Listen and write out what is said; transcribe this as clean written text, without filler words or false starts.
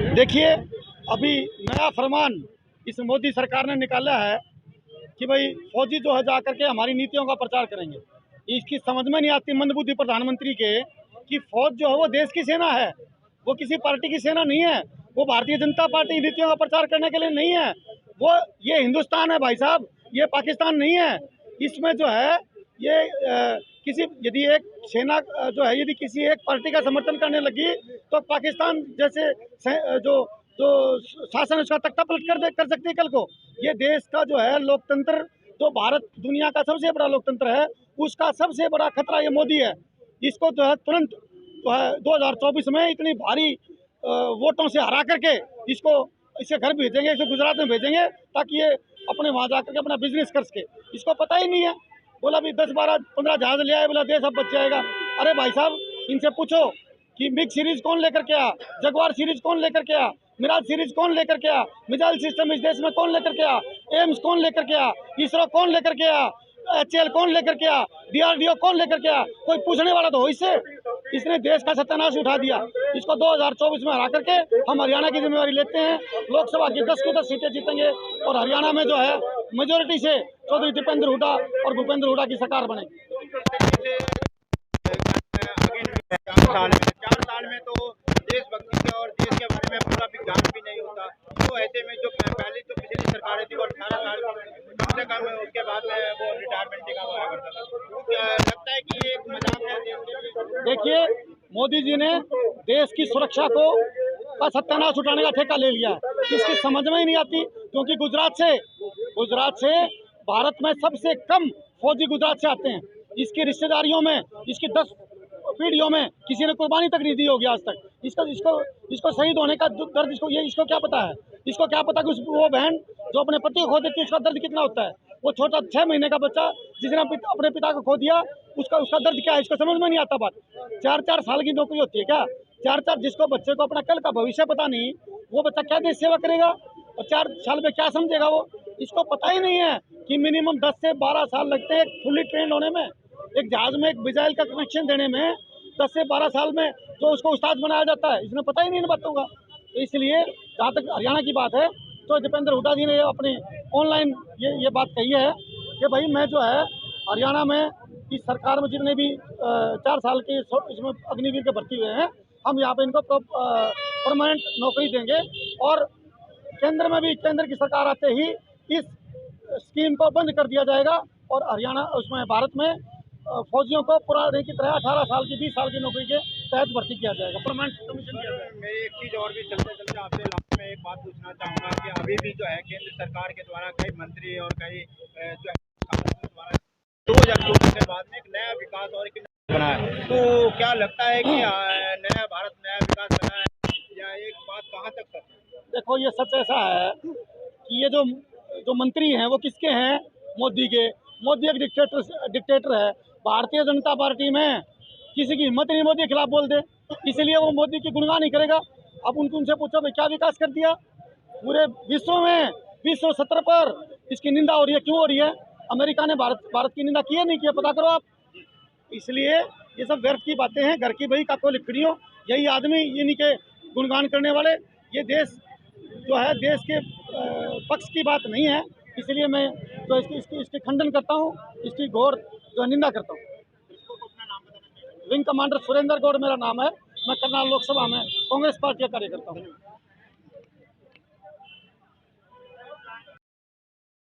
देखिए, अभी नया फरमान इस मोदी सरकार ने निकाला है कि भाई फौजी जो है जा करके हमारी नीतियों का प्रचार करेंगे। इसकी समझ में नहीं आती मंदबुद्धि प्रधानमंत्री के कि फौज जो है वो देश की सेना है, वो किसी पार्टी की सेना नहीं है, वो भारतीय जनता पार्टी नीतियों का प्रचार करने के लिए नहीं है। वो ये हिंदुस्तान है भाई साहब, ये पाकिस्तान नहीं है। इसमें जो है ये किसी यदि एक सेना जो है यदि किसी एक पार्टी का समर्थन करने लगी तो पाकिस्तान जैसे जो जो शासन उसका तख्ता पलट कर सकती है कल को। ये देश का जो है लोकतंत्र, जो भारत दुनिया का सबसे बड़ा लोकतंत्र है, उसका सबसे बड़ा खतरा ये मोदी है। इसको जो है तुरंत जो है 2024 में इतनी भारी वोटों से हरा करके इसको इसे घर भेजेंगे, इसे गुजरात में भेजेंगे ताकि ये अपने वहाँ जा करके अपना बिजनेस कर सके। इसको पता ही नहीं है, बोला भी 10 12 15 जहाज ले आए, बोला देश अब बच जाएगा। अरे भाई साहब, इनसे पूछो कि मिग सीरीज कौन लेकर के आया, जगवार सीरीज कौन लेकर के आया, मिराज सीरीज कौन लेकर के आया, मिसाइल सिस्टम इस देश में कौन लेकर के आया, एम्स कौन लेकर के आया, इसरो कौन लेकर के आया, HAL कौन लेकर के आया, DRDO कौन लेकर के आया। कोई पूछने वाला तो हो इससे। इसने देश का सत्यानाश उठा दिया। इसको 2024 में हरा करके हम हरियाणा की जिम्मेवारी लेते हैं। लोकसभा की 10 की 10 सीटें जीतेंगे और हरियाणा में जो है मेजोरिटी से चौधरी दीपेंद्र हुड्डा और भूपेंद्र हुड्डा की सरकार बनेगी। 4 साल में तो देशभक्ति के और देश के बारे में पूरा विज्ञान भी नहीं होता। तो ऐसे में जो पहले जो पिछली सरकारें थी वो 18 साल कम से कम उसके बाद में वो रिटायरमेंट का हुआ करता था। तो क्या लगता है कि ये एक मजाक है देश के लिए? देखिए, मोदी जी ने देश की सुरक्षा को का सत्यानाश उठाने का ठेका ले लिया है। इसकी समझ में ही नहीं आती, क्योंकि गुजरात से भारत में सबसे कम फौजी गुजरात से आते हैं। इसकी रिश्तेदारियों में, इसकी 10 पीढ़ियों में किसी ने कुर्बानी तक नहीं दी होगी आज तक। इसको शहीद होने का दर्द इसको क्या पता है? इसको क्या पता कि वो बहन जो अपने पति को खो देती है उसका दर्द कितना होता है? वो छोटा 6 महीने का बच्चा जिसने अपने पिता को खो दिया, उसका दर्द क्या है, इसको समझ में नहीं आता बात। 4-4 साल की नौकरी होती है क्या? 4-4 जिसको बच्चे को अपना कल का भविष्य पता नहीं, वो बच्चा क्या देश सेवा करेगा और 4 साल में क्या समझेगा वो? इसको पता ही नहीं है कि मिनिमम 10 से 12 साल लगते हैं फुल्ली ट्रेंड होने में। एक जहाज में एक मिसाइल का कनेक्शन देने में 10 से 12 साल में जो उसको उस्ताद बनाया जाता है, इसमें पता ही नहीं इन बातों का। तो इसलिए जहाँ तक हरियाणा की बात है, तो दीपेंद्र हुड्डा जी ने अपनी ऑनलाइन ये बात कही है कि भाई मैं जो है हरियाणा में इस सरकार में जितने भी 4 साल के इसमें अग्निवीर के भर्ती हुए हैं, हम यहाँ पे इनको परमानेंट नौकरी देंगे और केंद्र की सरकार आते ही इस स्कीम को बंद कर दिया जाएगा और हरियाणा उसमें भारत में फौजियों को पुराने की तरह 18 साल की 20 साल की नौकरी के तहत भर्ती किया जाएगा, परमानेंट कमीशन किया जाएगा। मैं एक चीज़ और भी चलते चलते आपसे लास्ट में एक बात पूछना चाहूँगा कि अभी भी जो है केंद्र सरकार के द्वारा कई मंत्री और कई जो है 2024 के बाद में एक नया विकास और एक बना है, तो क्या लगता है कि नया भारत नया विकास बना है या एक बात कहाँ तक सच है? देखो, ये सच ऐसा है कि ये जो मंत्री हैं वो किसके हैं? मोदी के। मोदी एक डिक्टेटर है। भारतीय जनता पार्टी में किसी की हिम्मत नहीं मोदी के खिलाफ बोल दे, इसलिए वो मोदी की गुणगान नहीं करेगा। अब उनसे पूछो भाई क्या विकास कर दिया पूरे विश्व में? विश्व स्तर पर इसकी निंदा हो रही है, क्यों हो रही है? अमेरिका ने भारत की निंदा की है, नहीं किया? पता करो आप। इसलिए ये सब व्यर्थ की बातें हैं, घर की बही का को लिखड़ियों। यही आदमी इन्हीं के गुणगान करने वाले। ये देश जो है देश के पक्ष की बात नहीं है, इसलिए मैं तो इसकी खंडन करता हूँ, इसकी घोर जो निंदा करता हूँ। विंग कमांडर सुरेंद्र गौड़ मेरा नाम है। मैं करनाल लोकसभा में कांग्रेस पार्टी का कार्यकर्ता हूँ।